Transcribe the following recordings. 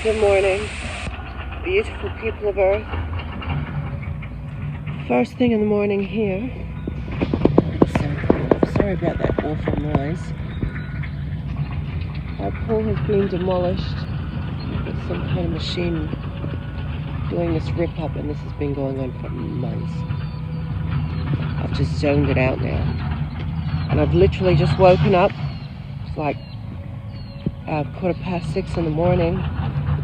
Good morning, beautiful people of Earth. First thing in the morning here. Sorry about that awful noise. Our pool has been demolished with some kind of machine doing this rip up, and this has been going on for months. I've just zoned it out now. And I've literally just woken up. It's like 6:15 in the morning.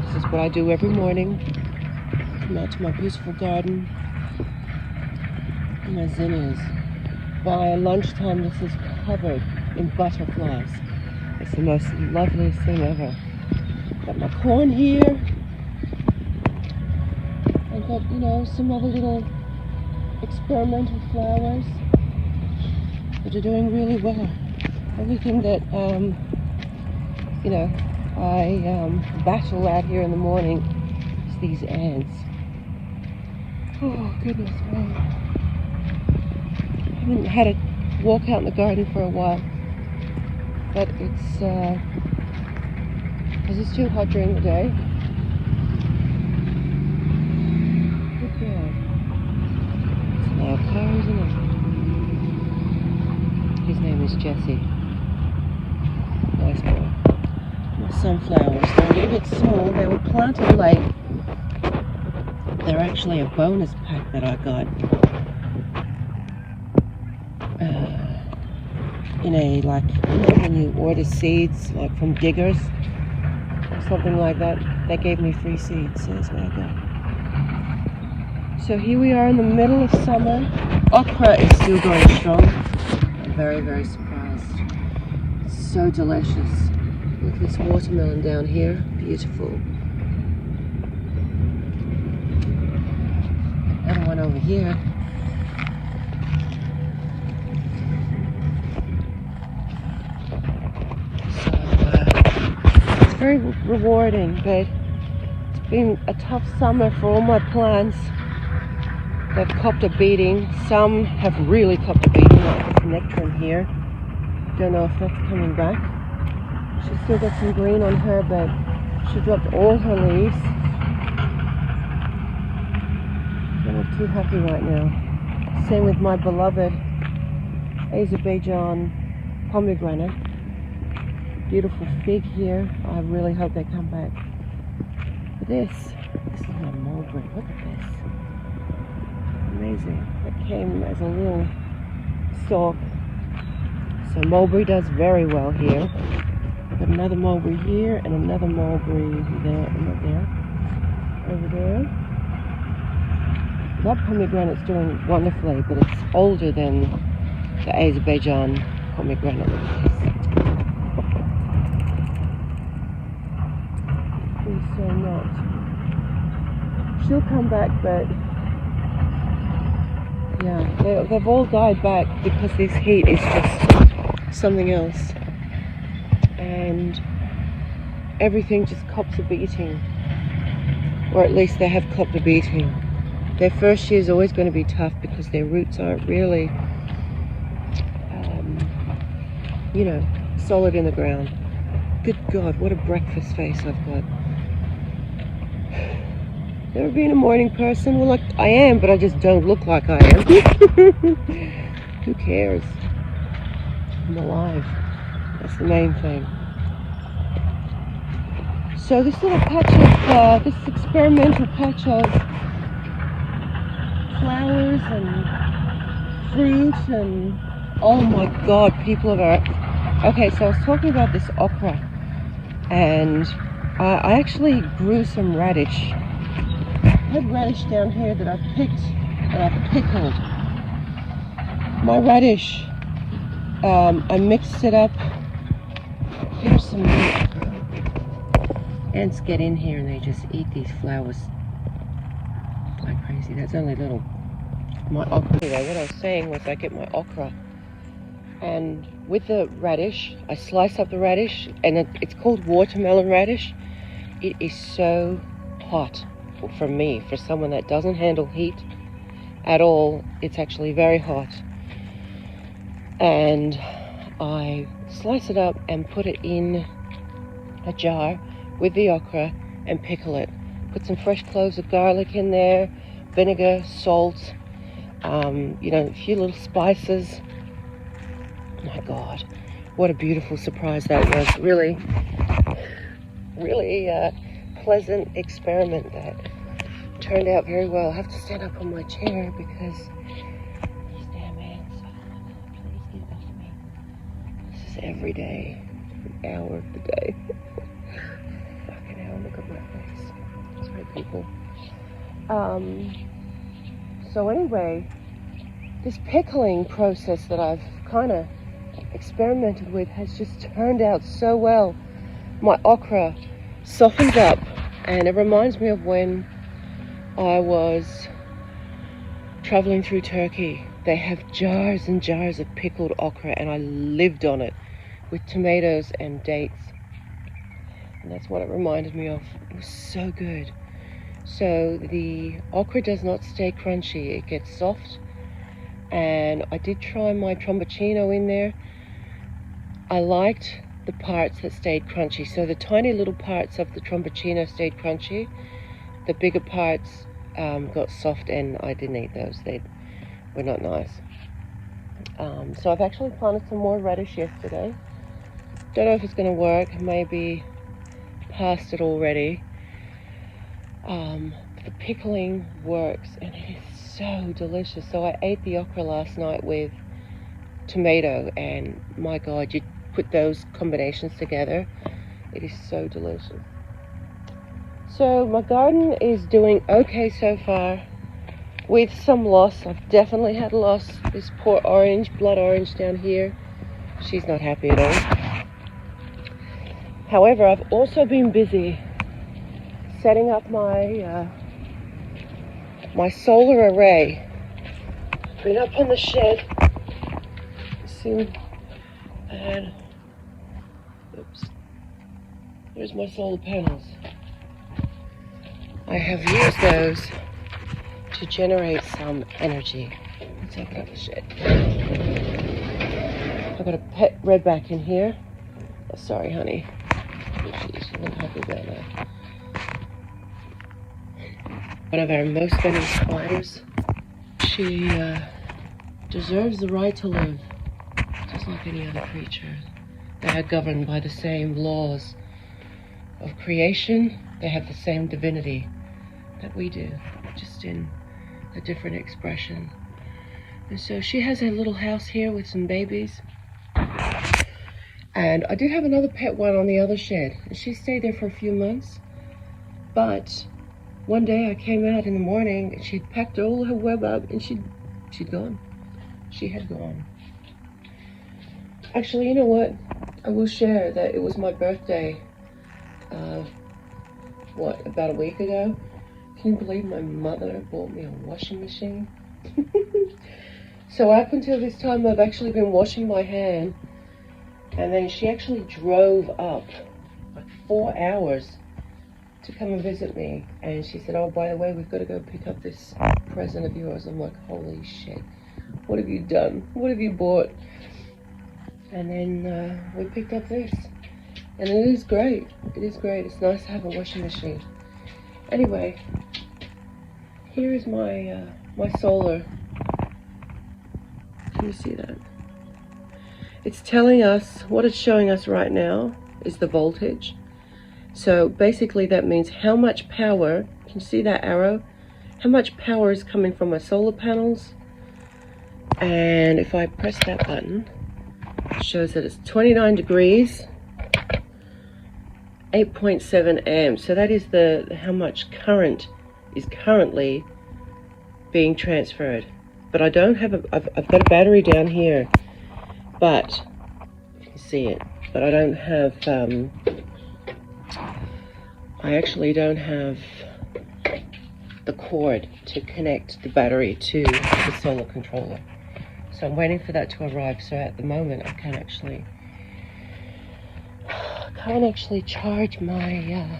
This is what I do every morning. Come out to my beautiful garden and my zinnias. By lunchtime, this is covered in butterflies. It's the most loveliest thing ever. Got my corn here. I've got, some other little experimental flowers that are doing really well. Everything that, I battle out here in the morning is these ants. Oh, goodness me. I haven't had a walk out in the garden for a while, but it's because it's too hot during the day. Good God. It's a loud car, isn't it? His name is Jesse. Nice boy. My sunflowers, they're a little bit small. They were planted late. They're actually a bonus pack that I got in a, when you order seeds, like from diggers or something like that, they gave me free seeds, so that's what I got. So here we are in the middle of summer. Okra is still going strong. I'm very, very surprised. It's so delicious. Look at this watermelon down here, beautiful. Another one over here. So it's very rewarding, but it's been a tough summer for all my plants. They've copped a beating. Some have really copped a beating, like this nectarine here. Don't know if that's coming back. She's still got some green on her, but she dropped all her leaves. I'm not too happy right now. Same with my beloved Azerbaijan pomegranate. Beautiful fig here. I really hope they come back. But this is my mulberry. Look at this. Amazing. It came as a little stalk. So mulberry does very well here. Got another mulberry here and another mulberry there, not there, over there. That pomegranate's doing wonderfully, but it's older than the Azerbaijan pomegranate. Please say not. She'll come back, but yeah, they've all died back because this heat is just something else. And everything just cops a beating, or at least they have copped a beating. Their first year is always going to be tough because their roots aren't really, solid in the ground. Good God, what a breakfast face I've got. Never been a morning person? Well, I am, but I just don't look like I am. Who cares? I'm alive. That's the main thing. So this little patch of, this experimental patch of flowers and fruit and, oh my God, people of Earth. Okay, so I was talking about this okra, and I actually grew some radish. I had radish down here that I picked and I pickled. My radish, I mixed it up. Here's some ants get in here and they just eat these flowers like crazy. That's only little. My okra. Anyway, what I was saying was I get my okra, and with the radish, I slice up the radish, and it's called watermelon radish. It is so hot for me, for someone that doesn't handle heat at all. It's actually very hot. And I slice it up and put it in a jar with the okra and pickle it. Put some fresh cloves of garlic in there, vinegar, salt, a few little spices. Oh my God, what a beautiful surprise that was. Really, really pleasant experiment that turned out very well. I have to stand up on my chair because these damn ants, oh my God, please get off me. This is every day, every hour of the day. Fucking hell, look at my face. That's right, people. So anyway, this pickling process that I've kind of experimented with has just turned out so well. My okra softens up, and it reminds me of when I was traveling through Turkey. They have jars and jars of pickled okra, and I lived on it with tomatoes and dates. And that's what it reminded me of. It was so good. So the okra does not stay crunchy. It gets soft. And I did try my tromboncino in there. I liked the parts that stayed crunchy. So the tiny little parts of the tromboncino stayed crunchy. The bigger parts got soft, and I didn't eat those. They were not nice. So I've actually planted some more radish yesterday. Don't know if it's going to work. Maybe past it already. The pickling works, and it is so delicious. So I ate the okra last night with tomato, and my God, you put those combinations together, it is so delicious. So my garden is doing okay so far, with some loss. I've definitely had loss. This poor orange, blood orange down here, she's not happy at all. However, I've also been busy setting up my my solar array. Been up on the shed soon, and oops, there's my solar panels. I have used those to generate some energy. Let's open up the shed. I've got a pet redback in here. Oh, sorry, honey. She's not happy about that. One of our most venomous spiders. She deserves the right to live, just like any other creature. They are governed by the same laws of creation. They have the same divinity that we do, just in a different expression. And so she has a little house here with some babies. And I did have another pet one on the other shed, and she stayed there for a few months. But one day I came out in the morning, and she'd packed all her web up, and she'd gone. She had gone. Actually, you know what? I will share that it was my birthday, about a week ago. Can you believe my mother bought me a washing machine? So up until this time, I've actually been washing my hand, and then she actually drove up like 4 hours to come and visit me, and she said, oh, by the way, we've got to go pick up this present of yours. I'm like, holy shit, what have you done? What have you bought? And then we picked up this, and it is great. It is great. It's nice to have a washing machine. Anyway, here is my my solar. Can you see that? It's telling us, what it's showing us right now is the voltage. So basically that means how much power, can you see that arrow? How much power is coming from my solar panels. And if I press that button, it shows that it's 29 degrees, 8.7 amps. So that is how much current is currently being transferred. But I don't have I've got a battery down here, but you can see it, but I don't have I actually don't have the cord to connect the battery to the solar controller. So I'm waiting for that to arrive. So at the moment I can't actually charge my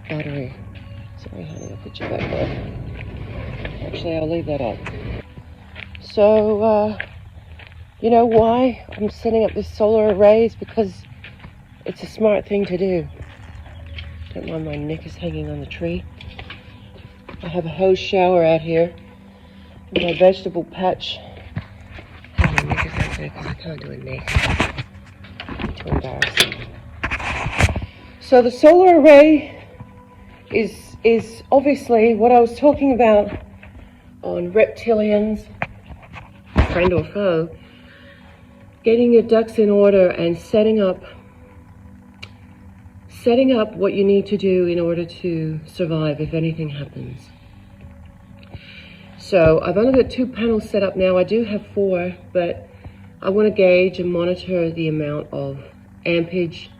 battery. Sorry honey, I'll put you back there. Actually, I'll leave that up. So you know why I'm setting up this solar array is because it's a smart thing to do. Don't mind my neck is hanging on the tree. I have a hose shower out here in my vegetable patch. My neck is out there because I can't do it naked. It's too embarrassing. So the solar array is obviously what I was talking about on reptilians, friend or foe, getting your ducks in order and setting up what you need to do in order to survive if anything happens. So I've only got 2 panels set up now. I do have 4, but I want to gauge and monitor the amount of ampage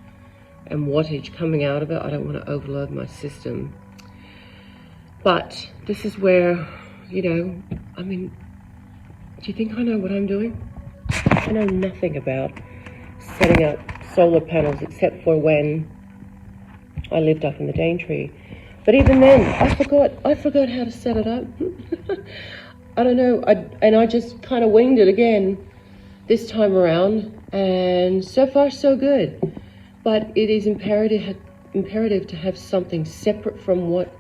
and wattage coming out of it. I don't want to overload my system. But this is where, you know, I mean, do you think I know what I'm doing? I know nothing about setting up solar panels except for when I lived up in the Daintree. But even then, I forgot how to set it up. I don't know, I just kind of winged it again this time around, and so far so good. But it is imperative to have something separate from what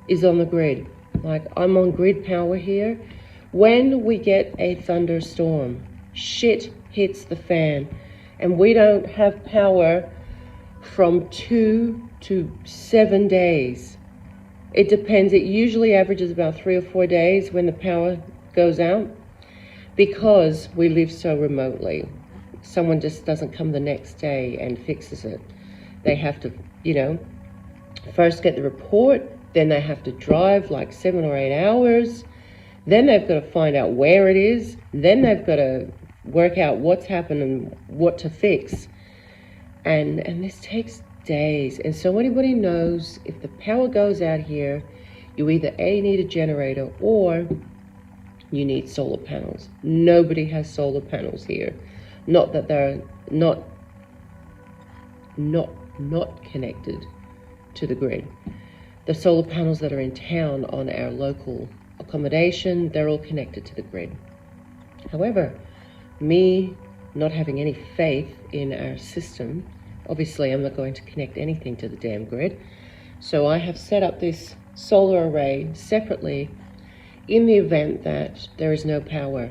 is on the grid. Like, I'm on grid power here. When we get a thunderstorm, shit hits the fan, and we don't have power from 2 to 7 days. It depends. It usually averages about 3 or 4 days when the power goes out, because we live so remotely. Someone just doesn't come the next day and fixes it. They have to, you know, first get the report, then they have to drive like 7 or 8 hours, then they've got to find out where it is, then they've got to work out what's happened and what to fix. And this takes days. And so anybody knows, if the power goes out here, you either A, need a generator, or you need solar panels. Nobody has solar panels here. Not that they're not connected to the grid. The solar panels that are in town on our local accommodation, they're all connected to the grid. However, me not having any faith in our system, obviously I'm not going to connect anything to the damn grid. So I have set up this solar array separately in the event that there is no power.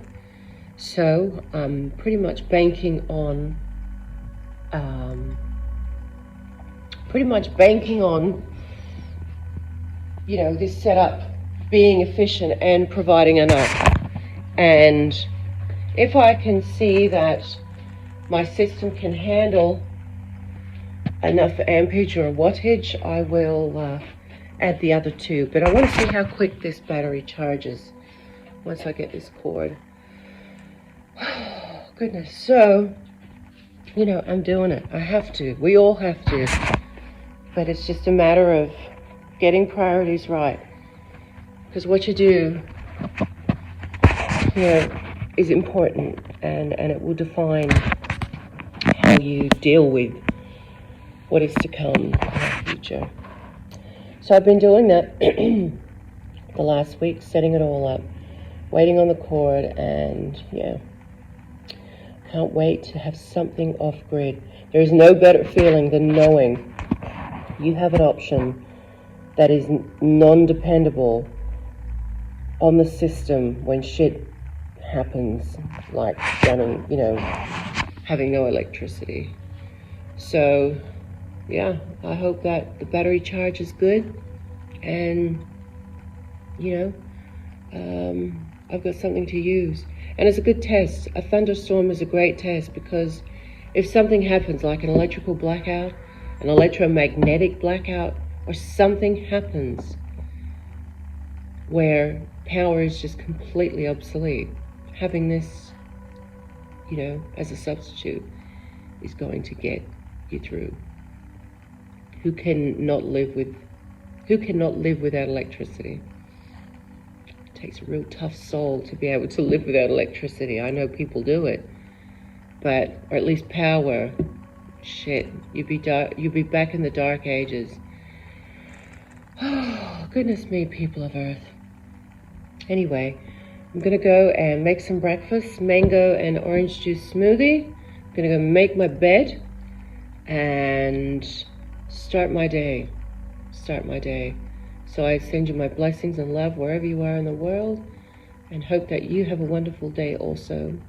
So I'm pretty much banking on you know, this setup being efficient and providing enough. And if I can see that my system can handle enough ampage or wattage, I will add the other 2. But I want to see how quick this battery charges once I get this cord. Oh, goodness. So, you know, I'm doing it. I have to. We all have to. But it's just a matter of getting priorities right. Because what you do here is important, and it will define how you deal with what is to come in the future. So I've been doing that the last week, setting it all up, waiting on the cord, and yeah, can't wait to have something off grid. There is no better feeling than knowing you have an option that is non-dependable on the system when shit happens, like running, you know, having no electricity. So yeah, I hope that the battery charge is good, and you know, I've got something to use. And it's a good test. A thunderstorm is a great test, because if something happens, like an electrical blackout, an electromagnetic blackout, or something happens where power is just completely obsolete, having this, you know, as a substitute is going to get you through. Who cannot live without electricity? It takes a real tough soul to be able to live without electricity. I know people do it, but, or at least power, shit, you'd be back in the dark ages. Oh, goodness me, people of Earth. Anyway, I'm gonna go and make some breakfast, mango and orange juice smoothie. I'm gonna go make my bed and start start my day. So I send you my blessings and love wherever you are in the world, and hope that you have a wonderful day also.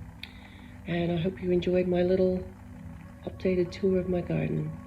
And I hope you enjoyed my little updated tour of my garden.